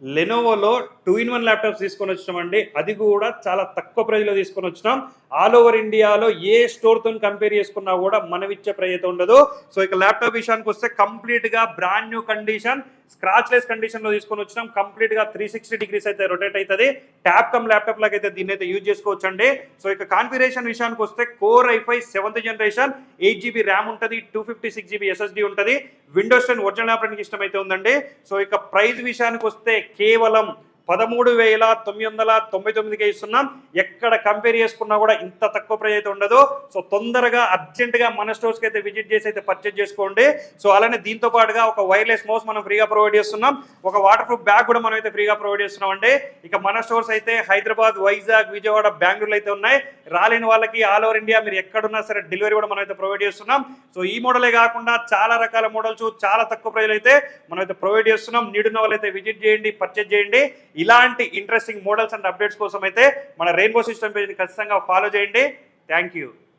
లెనోవోలో 2-in-1 laptops తీసుకొని వచ్చినామండి. అది కూడా చాలా తక్కువ ప్రైజ్లో తీసుకొని వచ్చినాం. ఆల్ ఓవర్ ఇండియాలో ఏ స్టోర్తో కంపేర్ చేసుకున్నా కూడా మనం ఇచ్చే ప్రైజ్ అయితే ఉండదు. సో ఇక ల్యాప్టాప్ విషయానికి వస్తే కంప్లీట్గా బ్రాండ్ న్యూ కండిషన్, స్క్రాచ్లెస్ కండిషన్లో తీసుకొని వచ్చినాం. కంప్లీట్గా 360 డిగ్రీస్ అయితే రొటేట్ అవుతుంది. ట్యాబ్ కమ్ ల్యాప్టాప్ లాగా అయితే దీన్ని అయితే యూజ్ చేసుకోవచ్చు అండి. సో ఇక కాన్ఫిగరేషన్ విషయానికి వస్తే core i5 7th generation, 8GB RAM ఉంటుంది, 256GB SSD ఉంటుంది. విండోస్ 10 ఒరిజినల్ ఆపరేటింగ్ సిస్టమ్ అయితే ఉందండి. సో ఇక ప్రైస్ విషయానికి వస్తే కేవలం 13,999కే ఇస్తున్నాం. ఎక్కడ కంపేర్ చేసుకున్నా కూడా ఇంత తక్కువ ప్రైస్ అయితే ఉండదు. సో తొందరగా అర్జెంటుగా మన స్టోర్స్కి అయితే విజిట్ చేసి అయితే పర్చేజ్ చేసుకోండి. సో అలానే దీంతో పాటుగా ఒక వైర్లెస్ మౌస్ మనం ఫ్రీగా ప్రొవైడ్ చేస్తున్నాం. ఒక వాటర్ ప్రూఫ్ బ్యాగ్ కూడా మనం అయితే ఫ్రీగా ప్రొవైడ్ చేస్తున్నాం అండి. ఇక మన స్టోర్స్ అయితే హైదరాబాద్, వైజాగ్, విజయవాడ, బెంగళూరులో అయితే ఉన్నాయి. రాలేని వాళ్ళకి ఆల్ ఓవర్ ఇండియా మీరు ఎక్కడున్నా సరే డెలివరీ కూడా మనం అయితే ప్రొవైడ్ చేస్తున్నాం. సో ఈ మోడలే కాకుండా చాలా రకాల మోడల్స్ చాలా తక్కువ ప్రైస్ అయితే మనం అయితే ప్రొవైడ్ చేస్తున్నాం. నీడున్న వాళ్ళైతే విజిట్ చేయండి, పర్చేజ్ చేయండి. ఇలాంటి ఇంట్రెస్టింగ్ మోడల్స్ అండ్ అప్డేట్స్ కోసం అయితే మన రెయిన్బో సిస్టమ్ పేజ్ని ఖచ్చితంగా ఫాలో చేయండి. Thank you.